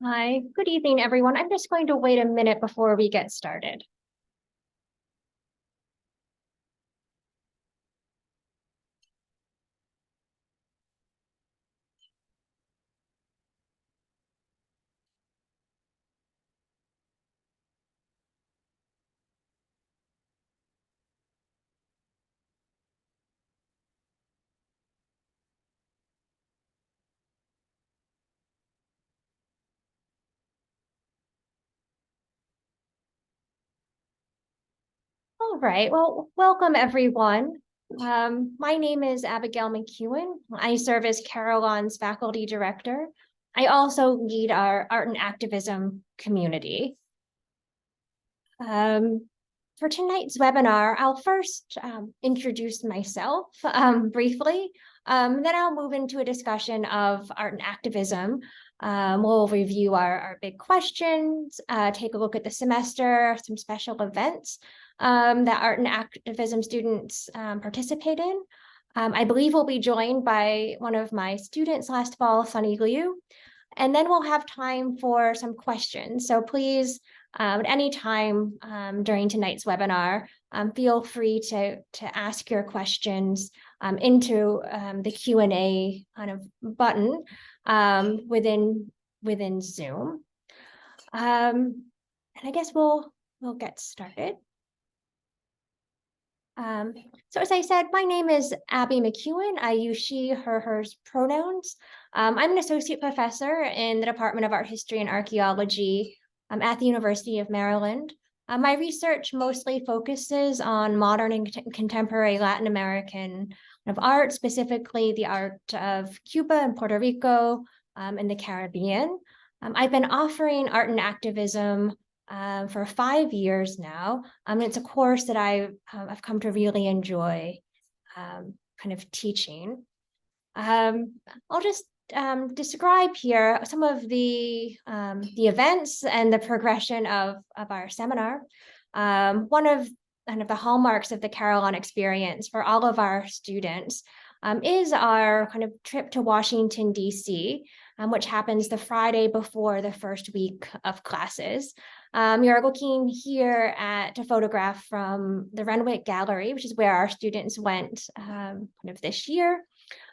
Hi, good evening, everyone. I'm just going to wait a minute before we get started. All right, well, welcome everyone. My name is Abigail McEwen. I serve as Carillon's faculty director. I also lead our art and activism community. For tonight's webinar, I'll first introduce myself briefly, then I'll move into a discussion of art and activism. We'll review our big questions, take a look at the semester, some special events that art and activism students participate in. I believe we'll be joined by one of my students last fall, Sunny Liu, and then we'll have time for some questions. So please, at any time during tonight's webinar, feel free to ask your questions into the Q&A kind of button within Zoom. And I guess we'll get started. So as I said, my name is Abby McEwen. I use she, her, hers pronouns. I'm an associate professor in the Department of Art History and Archaeology at the University of Maryland. My research mostly focuses on modern and contemporary Latin American art, specifically the art of Cuba and Puerto Rico and the Caribbean. I've been offering art and activism for 5 years now. It's a course that I've come to really enjoy kind of teaching. I'll just describe here some of the events and the progression of our seminar. One of the hallmarks of the Carillon experience for all of our students is our kind of trip to Washington, D.C., which happens the Friday before the first week of classes. You're looking here at a photograph from the Renwick Gallery, which is where our students went kind of this year.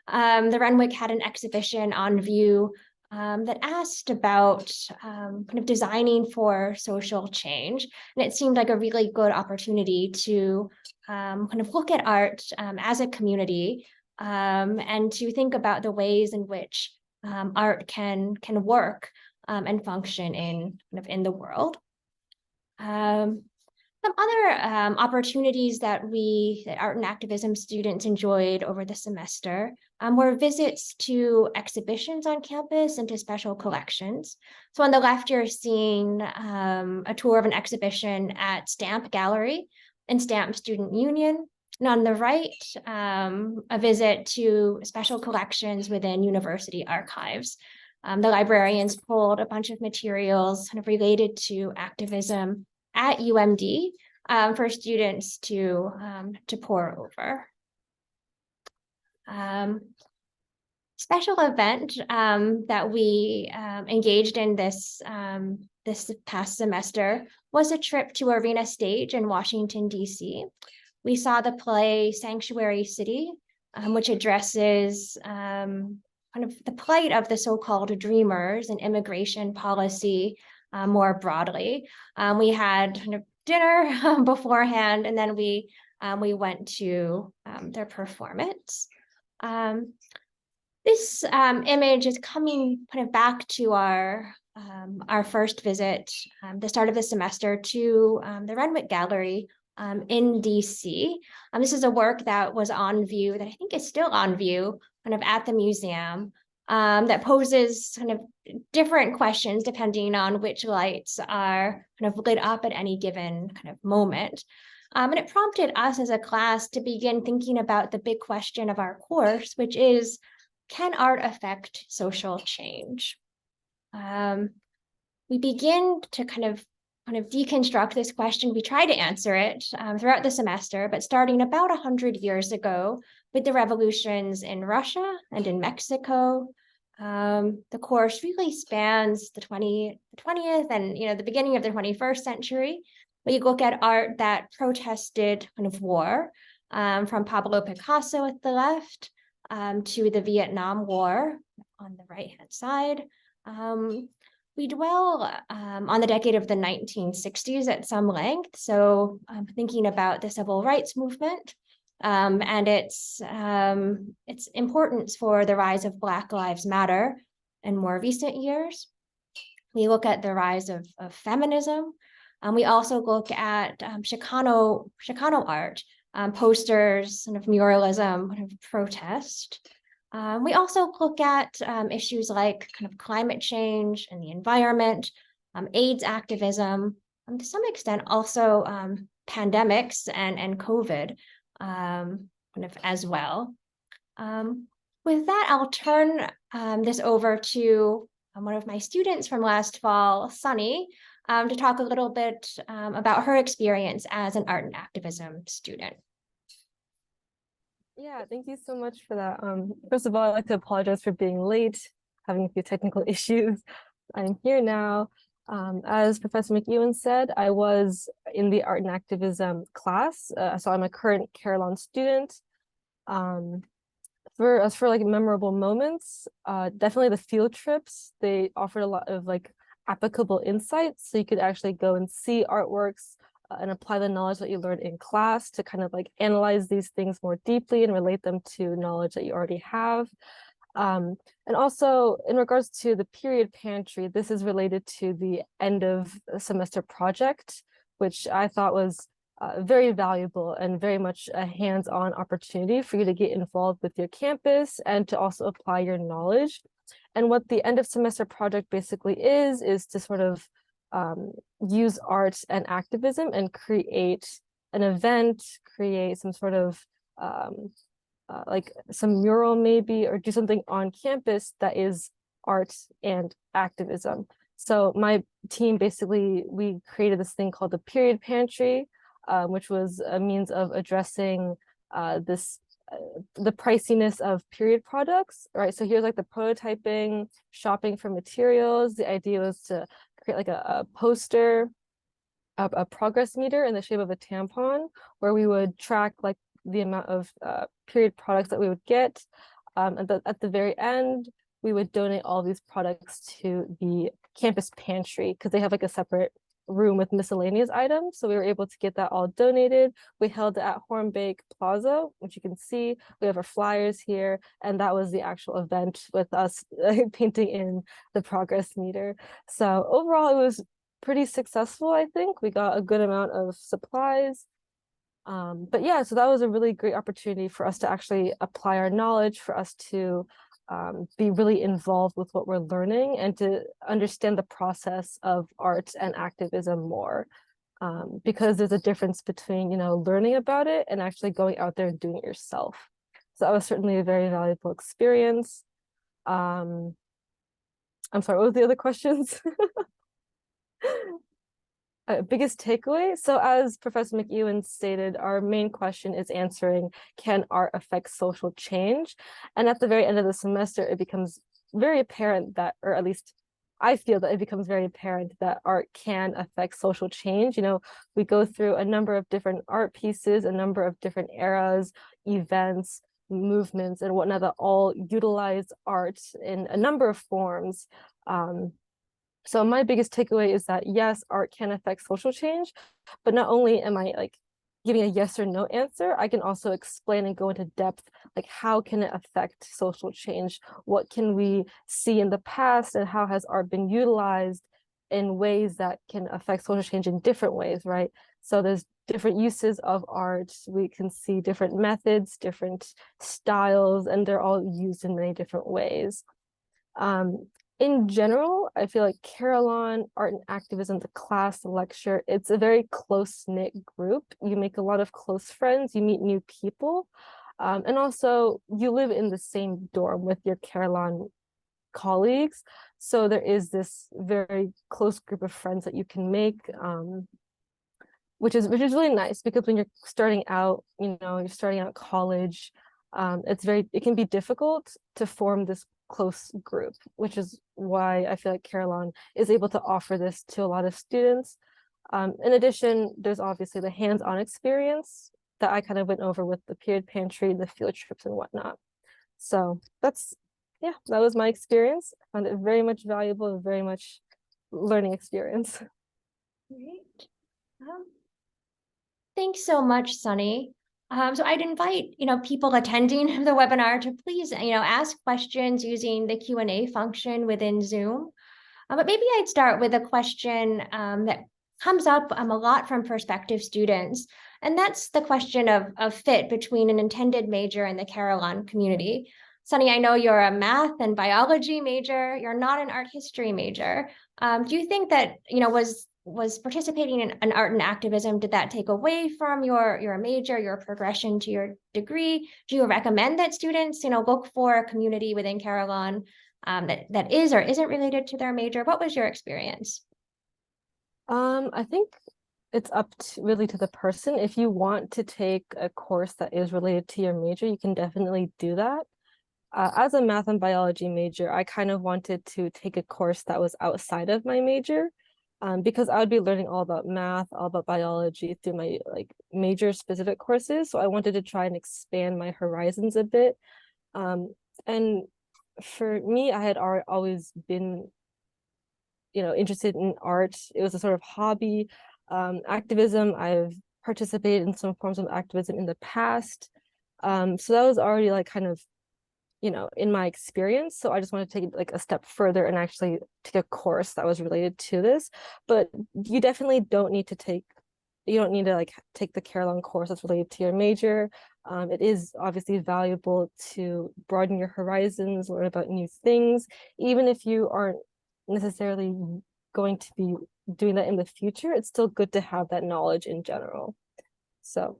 The Renwick had an exhibition on view that asked about kind of designing for social change. And it seemed like a really good opportunity to kind of look at art as a community and to think about the ways in which art can work and function in the world. Some other opportunities that art and activism students enjoyed over the semester were visits to exhibitions on campus and to special collections. So on the left, you're seeing a tour of an exhibition at Stamp Gallery and Stamp Student Union. And on the right, a visit to special collections within university archives. The librarians pulled a bunch of materials kind of related to activism at UMD for students to pore over. Special event that we engaged in this past semester was a trip to Arena Stage in Washington, D.C. We saw the play Sanctuary City, which addresses kind of the plight of the so-called dreamers and immigration policy more broadly. We had kind of dinner beforehand, and then we went to their performance. This image is coming kind of back to our first visit, the start of the semester, to the Renwick Gallery in DC. This is a work that was on view, that I think is still on view, kind of at the museum, that poses kind of different questions depending on which lights are kind of lit up at any given kind of moment. And it prompted us as a class to begin thinking about the big question of our course, which is, can art affect social change? We begin to kind of deconstruct this question. We try to answer it throughout the semester, but starting about 100 years ago with the revolutions in Russia and in Mexico, The course really spans the 20th and the beginning of the 21st century. We look at art that protested kind of war, from Pablo Picasso at the left, to the Vietnam War on the right-hand side. We dwell on the decade of the 1960s at some length. So thinking about the civil rights movement, and its importance for the rise of Black Lives Matter in more recent years. We look at the rise of feminism. We also look at Chicano art, posters, kind of muralism, kind of protest. We also look at issues like kind of climate change and the environment, AIDS activism, to some extent also pandemics and COVID, kind of as well. With that, I'll turn this over to one of my students from last fall, Sunny, to talk a little bit about her experience as an art and activism student. Yeah, thank you so much for that. First of all, I'd like to apologize for being late, having a few technical issues. I'm here now. As Professor McEwen said, I was in the art and activism class, so I'm a current Carillon student. For like memorable moments, definitely the field trips, they offered a lot of like applicable insights, so you could actually go and see artworks and apply the knowledge that you learned in class to kind of like analyze these things more deeply and relate them to knowledge that you already have. And also in regards to the period pantry, this is related to the end of semester project, which I thought was very valuable and very much a hands-on opportunity for you to get involved with your campus and to also apply your knowledge. And what the end of semester project basically is to sort of use art and activism and create an event, create some sort of like some mural maybe, or do something on campus that is art and activism. So my team basically, we created this thing called the period pantry, which was a means of addressing the priciness of period products, right? So here's like the prototyping, shopping for materials. The idea was to create like a poster, a progress meter in the shape of a tampon, where we would track like the amount of period products that we would get. At the very end, we would donate all these products to the campus pantry because they have like a separate room with miscellaneous items. So we were able to get that all donated. We held it at Hornbeck Plaza, which you can see. We have our flyers here, and that was the actual event with us painting in the progress meter. So overall, it was pretty successful, I think. We got a good amount of supplies. But yeah, so that was a really great opportunity for us to actually apply our knowledge, for us to be really involved with what we're learning and to understand the process of art and activism more, because there's a difference between, learning about it and actually going out there and doing it yourself. So that was certainly a very valuable experience. I'm sorry, what was the other questions? Biggest takeaway. So as Professor McEwen stated, our main question is answering, can art affect social change? And at the very end of the semester, it becomes very apparent that, or at least I feel that it becomes very apparent that art can affect social change. We go through a number of different art pieces, a number of different eras, events, movements, and whatnot that all utilize art in a number of forms. So my biggest takeaway is that yes, art can affect social change, but not only am I like giving a yes or no answer, I can also explain and go into depth, like how can it affect social change? What can we see in the past, and how has art been utilized in ways that can affect social change in different ways, right? So there's different uses of art. We can see different methods, different styles, and they're all used in many different ways. In general, I feel like Carillon, Art and Activism, the class, the lecture, it's a very close-knit group. You make a lot of close friends, you meet new people, and also you live in the same dorm with your Carillon colleagues. So there is this very close group of friends that you can make, which is really nice, because when you're starting out, you're starting out college, it can be difficult to form this close group, which is why I feel like Carillon is able to offer this to a lot of students. In addition, there's obviously the hands-on experience that I kind of went over with the period pantry, the field trips and whatnot. So yeah, that was my experience. I found it very much valuable, very much learning experience. Great. Thanks so much, Sunny. So I'd invite, people attending the webinar to please, ask questions using the Q&A function within Zoom. But maybe I'd start with a question that comes up a lot from prospective students, and that's the question of fit between an intended major and the Carillon community. Sunny, I know you're a math and biology major. You're not an art history major. Do you think that, was participating in an art and activism, did that take away from your major, your progression to your degree? Do you recommend that students, look for a community within Carillon that is or isn't related to their major? What was your experience? I think it's up to really to the person. If you want to take a course that is related to your major, you can definitely do that. As a math and biology major, I kind of wanted to take a course that was outside of my major, because I would be learning all about math, all about biology through my major specific courses. So I wanted to try and expand my horizons a bit. And for me, I had always been, interested in art. It was a sort of hobby. Activism, I've participated in some forms of activism in the past. So that was already kind of in my experience. So I just wanted to take a step further and actually take a course that was related to this. But you definitely don't need to take the Carillon course that's related to your major. It is obviously valuable to broaden your horizons, learn about new things, even if you aren't necessarily going to be doing that in the future. It's still good to have that knowledge in general. So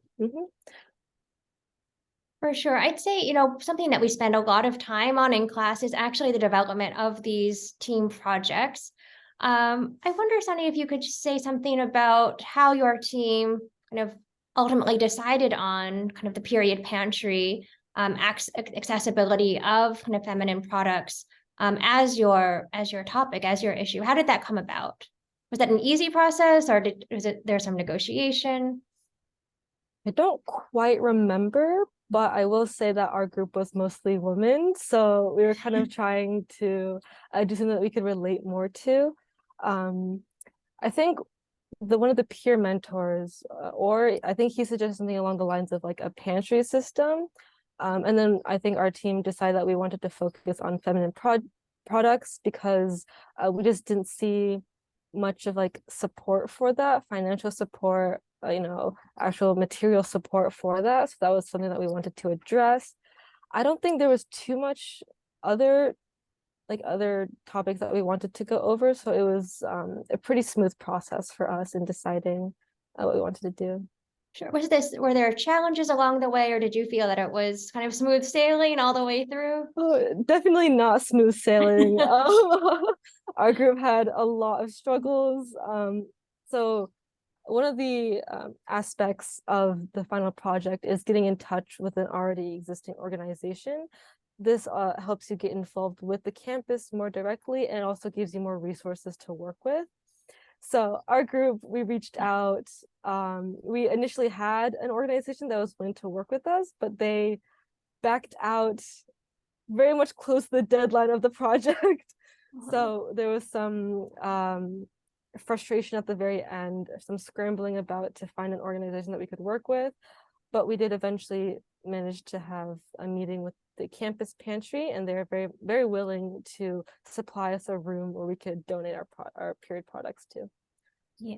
For sure. I'd say, something that we spend a lot of time on in class is actually the development of these team projects. I wonder, Sunny, if you could just say something about how your team kind of ultimately decided on kind of the period pantry, accessibility of kind of feminine products, as your topic, as your issue. How did that come about? Was that an easy process, or was there some negotiation? I don't quite remember, but I will say that our group was mostly women. So we were kind of trying to do something that we could relate more to. I think one of the peer mentors, or I think he suggested something along the lines of a pantry system. And then I think our team decided that we wanted to focus on feminine products because we just didn't see much of support for that, financial support, actual material support for that. So that was something that we wanted to address. I don't think there was too much other topics that we wanted to go over. So it was a pretty smooth process for us in deciding what we wanted to do. Sure. Were there challenges along the way, or did you feel that it was kind of smooth sailing all the way through? Oh, definitely not smooth sailing. Our group had a lot of struggles. So one of the aspects of the final project is getting in touch with an already existing organization. This helps you get involved with the campus more directly and also gives you more resources to work with. So our group, we reached out. We initially had an organization that was willing to work with us, but they backed out very much close to the deadline of the project. So there was some frustration at the very end, some scrambling about to find an organization that we could work with. But we did eventually manage to have a meeting with the campus pantry, and they're very, very willing to supply us a room where we could donate our period products to. Yeah.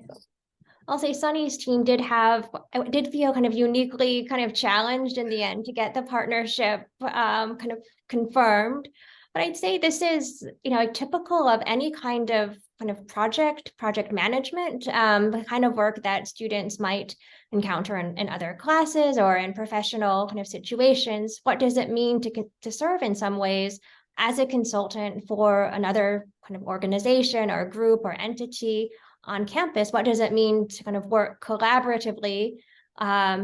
I'll say Sunny's team did feel kind of uniquely kind of challenged in the end to get the partnership kind of confirmed. But I'd say this is, typical of any kind of project management, the kind of work that students might encounter in other classes or in professional kind of situations. What does it mean to serve in some ways as a consultant for another kind of organization or group or entity on campus? What does it mean to kind of work collaboratively,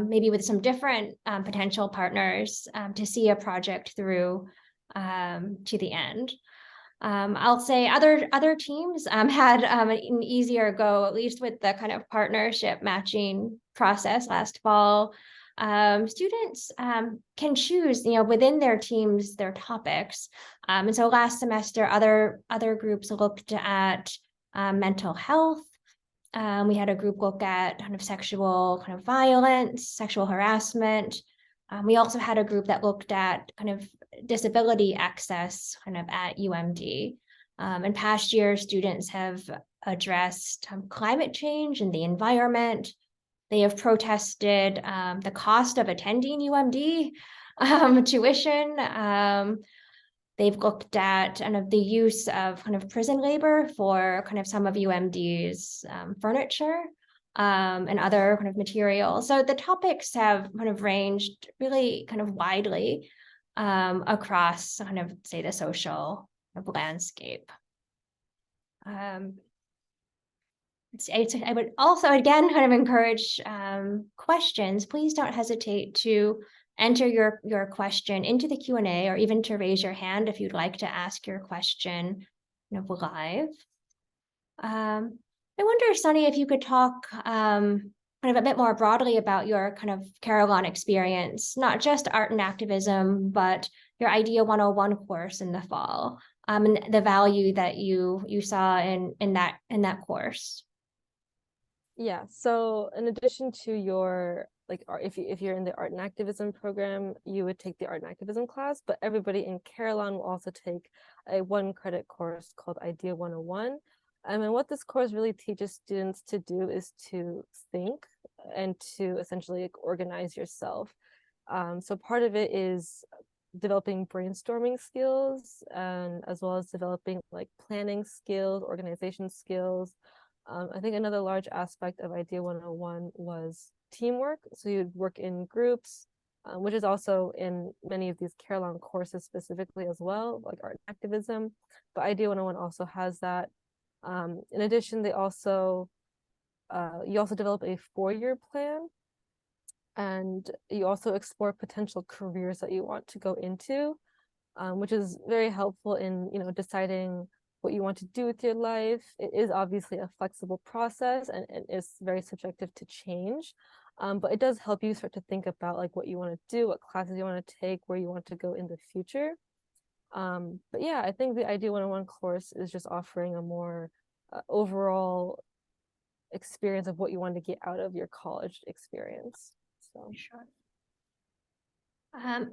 maybe with some different potential partners, to see a project through? to the end. I'll say other teams had an easier go, at least with the kind of partnership matching process last fall. Students can choose, within their teams, their topics. And so last semester, other groups looked at mental health. We had a group look at kind of sexual kind of violence, sexual harassment. We also had a group that looked at kind of disability access kind of at UMD. In past years, students have addressed climate change and the environment. They have protested the cost of attending UMD, tuition. They've looked at kind of the use of kind of prison labor for kind of some of UMD's furniture and other kind of materials. So the topics have kind of ranged really kind of widely across kind of, say, the social landscape. I would also, again, kind of encourage questions. Please don't hesitate to enter your question into the Q&A, or even to raise your hand if you'd like to ask your question live. I wonder, Sunny, if you could talk kind of a bit more broadly about your kind of Carillon experience, not just art and activism, but your Idea 101 course in the fall, and the value that you saw in that course. Yeah, so in addition to your if you're in the art and activism program, you would take the art and activism class, but everybody in Carillon will also take a 1-credit course called Idea 101. And what this course really teaches students to do is to think and to essentially organize yourself. So part of it is developing brainstorming skills, and as well as developing planning skills, organization skills. I think another large aspect of Idea 101 was teamwork. So you'd work in groups, which is also in many of these Carillon courses specifically as well, like art and activism. But Idea 101 also has that. In addition, you also develop a 4-year plan, and you also explore potential careers that you want to go into, which is very helpful in deciding what you want to do with your life. It is obviously a flexible process, and it is very subjective to change, but it does help you start to think about what you want to do, what classes you want to take, where you want to go in the future. But yeah, I think the Idea 101 course is just offering a more overall experience of what you want to get out of your college experience. So sure.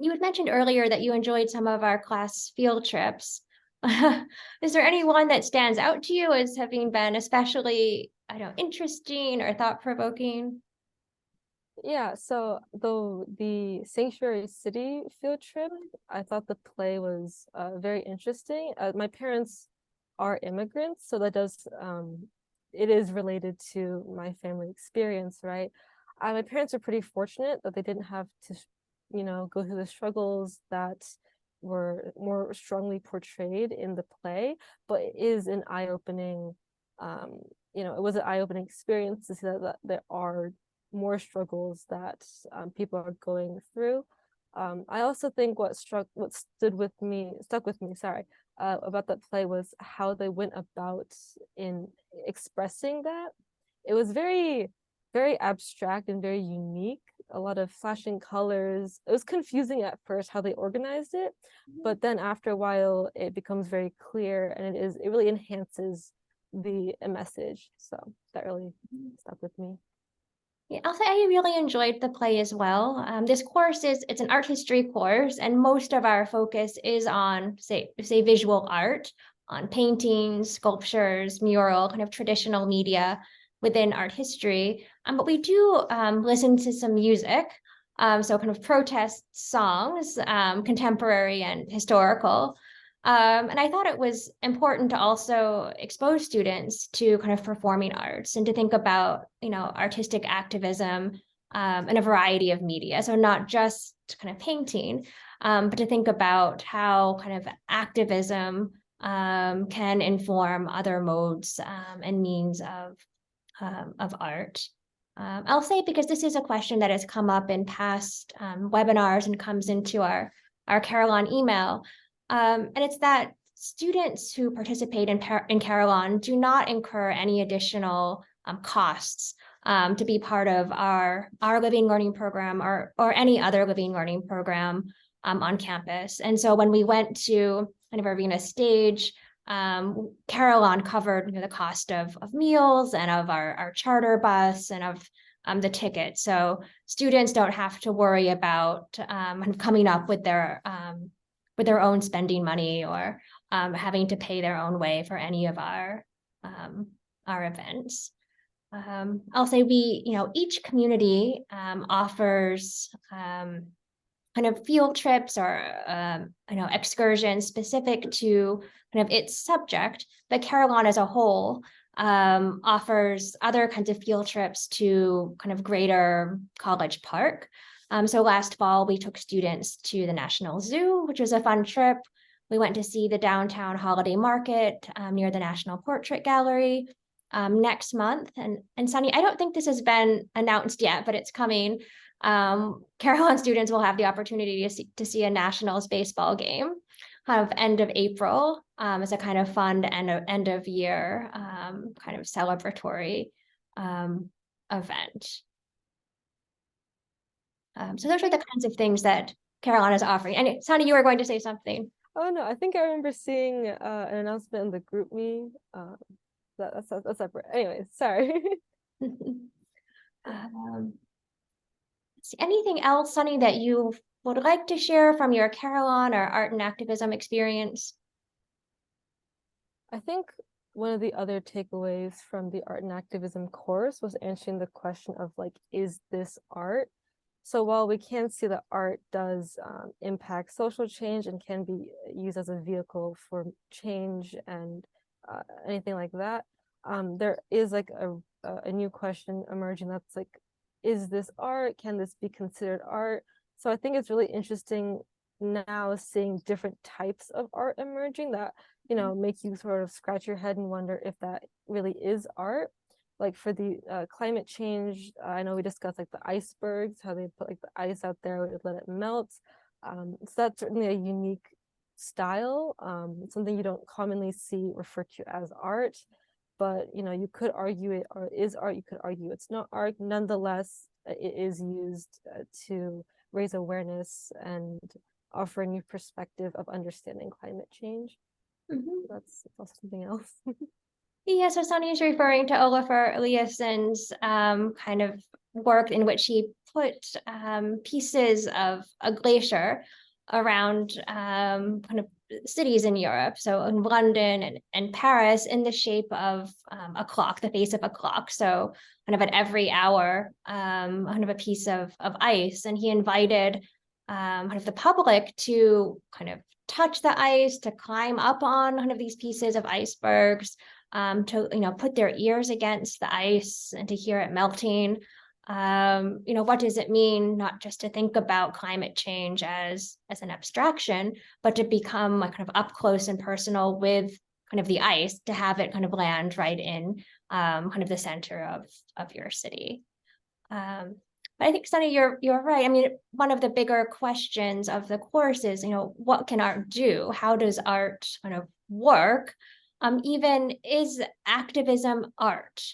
You had mentioned earlier that you enjoyed some of our class field trips. Is there any one that stands out to you as having been especially, interesting or thought-provoking? yeah, so the Sanctuary City field trip, I thought the play was very interesting. My parents are immigrants, so that does it is related to my family experience, right? My parents are pretty fortunate that they didn't have to, go through the struggles that were more strongly portrayed in the play, but it is an eye-opening, it was an eye-opening experience to see that there are more struggles that people are going through. I also think what stuck with me, sorry, about that play was how they went about in expressing that. It was very, very abstract and very unique. A lot of flashing colors. It was confusing at first how they organized it, but then after a while, it becomes very clear, and it really enhances the message. So that really stuck with me. Yeah, I'll say I really enjoyed the play as well. This course it's an art history course, and most of our focus is on say visual art, on paintings, sculptures, mural, kind of traditional media within art history. But we do listen to some music, so kind of protest songs, contemporary and historical. And I thought it was important to also expose students to kind of performing arts and to think about, artistic activism in a variety of media. So not just kind of painting, but to think about how kind of activism can inform other modes and means of art. I'll say, because this is a question that has come up in past webinars and comes into our Carillon email, And it's that students who participate in Carillon do not incur any additional costs to be part of our living learning program or any other living learning program on campus. And so when we went to kind of Arena Stage, Carillon covered the cost of meals and of our charter bus and of the ticket. So students don't have to worry about coming up with their own spending money or having to pay their own way for any of our events. I'll say each community offers kind of field trips or excursions specific to kind of its subject, but Carillon as a whole offers other kinds of field trips to kind of greater College Park. So last fall, we took students to the National Zoo, which was a fun trip. We went to see the downtown holiday market near the National Portrait Gallery next month. And Sunny, I don't think this has been announced yet, but it's coming. Carillon students will have the opportunity to see a Nationals baseball game of end of April as a kind of fun end of year kind of celebratory event. So those are the kinds of things that Carillon is offering. And Sunny, you were going to say something. Oh no, I think I remember seeing an announcement in the group me. That's separate. Anyway, sorry. Anything else, Sunny, that you would like to share from your Carillon or art and activism experience? I think one of the other takeaways from the art and activism course was answering the question of like, is this art? So while we can see that art does impact social change and can be used as a vehicle for change and anything like that, there is like a new question emerging that's like, is this art? Can this be considered art? So I think it's really interesting now seeing different types of art emerging that, make you sort of scratch your head and wonder if that really is art. Like for the climate change, I know we discussed like the icebergs, how they put like the ice out there, would let it melt. So that's certainly a unique style, something you don't commonly see referred to as art. But you could argue it or is art. You could argue it's not art. Nonetheless, it is used to raise awareness and offer a new perspective of understanding climate change. That's also something else. Yeah, so Sunny is referring to Olafur Eliasson's kind of work in which he put pieces of a glacier around kind of cities in Europe. So in London and Paris in the shape of a clock, the face of a clock. So kind of at every hour, kind of a piece of ice. And he invited kind of the public to kind of touch the ice, to climb up on one of these pieces of icebergs, to put their ears against the ice and to hear it melting. What does it mean not just to think about climate change as an abstraction, but to become like kind of up close and personal with kind of the ice, to have it kind of land right in kind of the center of your city. But I think, Sunny, you're right. I mean, one of the bigger questions of the course is, what can art do? How does art kind of work? Even is activism art?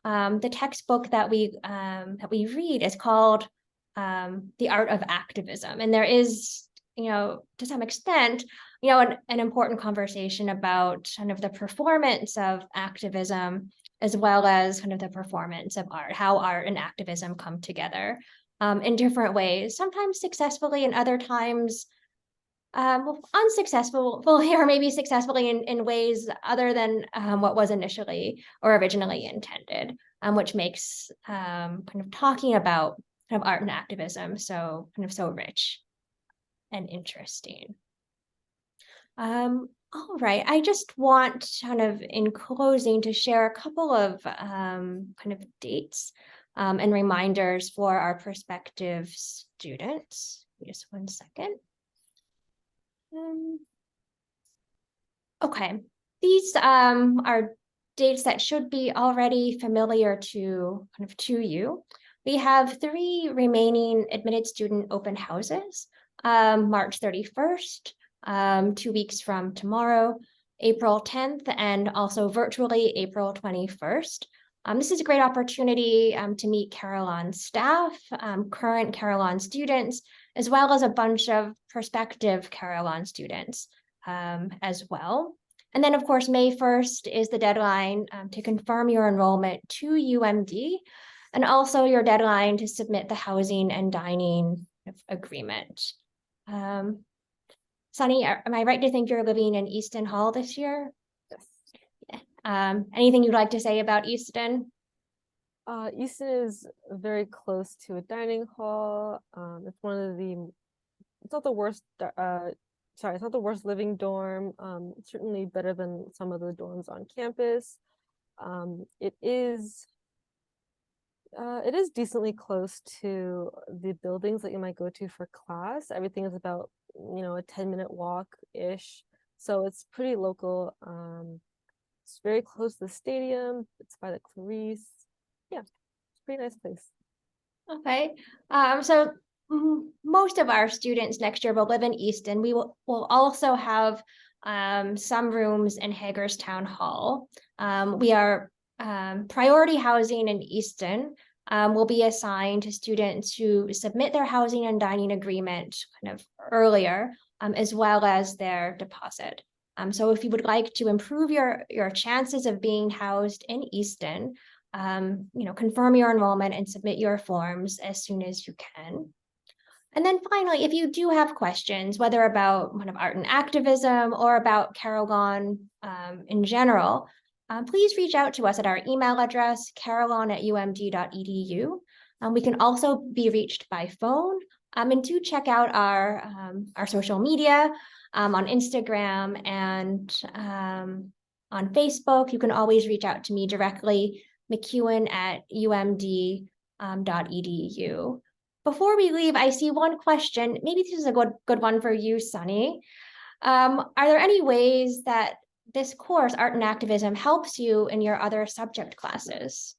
The textbook that we read is called The Art of Activism, and there is, to some extent, an important conversation about kind of the performance of activism as well as kind of the performance of art, how art and activism come together in different ways, sometimes successfully and other times unsuccessfully or maybe successfully in ways other than what was initially or originally intended, which makes kind of talking about kind of art and activism so rich and interesting. All right, I just want kind of in closing to share a couple of kind of dates and reminders for our prospective students. Just one second. Okay, these are dates that should be already familiar to you. We have 3 remaining admitted student open houses, March 31st, 2 weeks from tomorrow, April 10th, and also virtually April 21st. This is a great opportunity to meet Carillon staff, current Carillon students, as well as a bunch of prospective Carillon students as well. And then, of course, May 1st is the deadline to confirm your enrollment to UMD, and also your deadline to submit the housing and dining agreement. Sunny, am I right to think you're living in Easton Hall this year? Yes. Anything you'd like to say about Easton? Easton is very close to a dining hall. It's one of the, it's not the worst, it's not the worst living dorm. Certainly better than some of the dorms on campus. It is decently close to the buildings that you might go to for class. Everything is about, a 10-minute walk-ish. So it's pretty local. It's very close to the stadium. It's by the Clarice. Yeah, it's a pretty nice place. Okay. So most of our students next year will live in Easton. We will also have some rooms in Hagerstown Hall. We are priority housing in Easton will be assigned to students who submit their housing and dining agreement kind of earlier, as well as their deposit. So if you would like to improve your chances of being housed in Easton, confirm your enrollment and submit your forms as soon as you can. And then finally, if you do have questions, whether about kind of art and activism or about Carillon in general, please reach out to us at our email address, carillon@umd.edu. We can also be reached by phone. And do check out our social media on Instagram and on Facebook. You can always reach out to me directly, mcewen@umd.edu. Before we leave, I see one question. Maybe this is a good one for you, Sunny. Are there any ways that this course, Art and Activism, helps you in your other subject classes?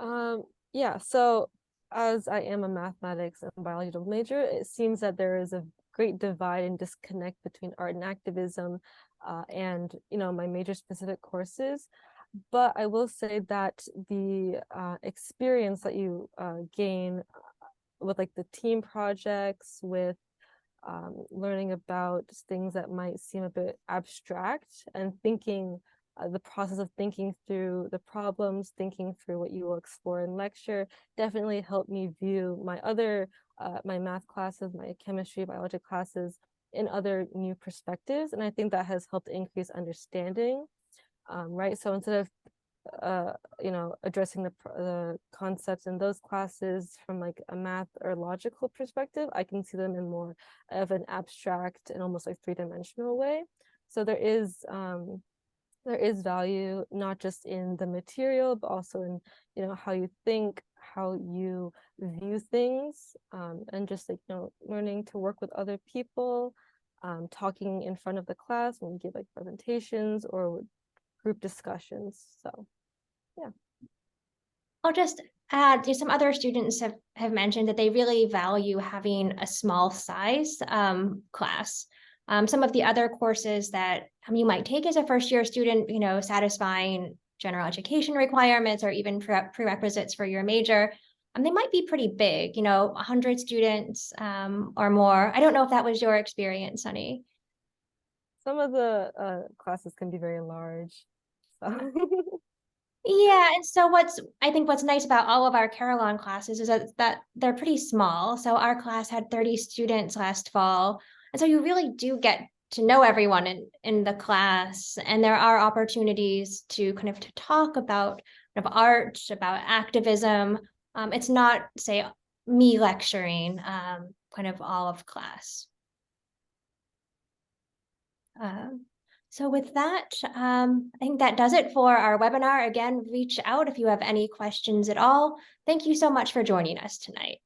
Yeah, so as I am a mathematics and biology double major, it seems that there is a great divide and disconnect between art and activism and my major specific courses. But I will say that the experience that you gain with like the team projects, with learning about things that might seem a bit abstract, and thinking the process of thinking through the problems, thinking through what you will explore in lecture, definitely helped me view my other my math classes, my chemistry, biology classes in other new perspectives. And I think that has helped increase understanding. Right, so instead of addressing the concepts in those classes from like a math or logical perspective, I can see them in more of an abstract and almost like three-dimensional way. So there is value not just in the material, but also in how you think, how you view things, and just like learning to work with other people, talking in front of the class when we give like presentations or group discussions. So yeah. I'll just add, some other students have mentioned that they really value having a small size class. Some of the other courses that you might take as a first year student, satisfying general education requirements or even prerequisites for your major, they might be pretty big, 100 students or more. I don't know if that was your experience, Sunny. Some of the classes can be very large. So Yeah, and so I think what's nice about all of our Carillon classes is that they're pretty small. So our class had 30 students last fall. And so you really do get to know everyone in the class. And there are opportunities to kind of to talk about kind of art, about activism. It's not, say, me lecturing kind of all of class. So with that, I think that does it for our webinar. Again, reach out if you have any questions at all. Thank you so much for joining us tonight.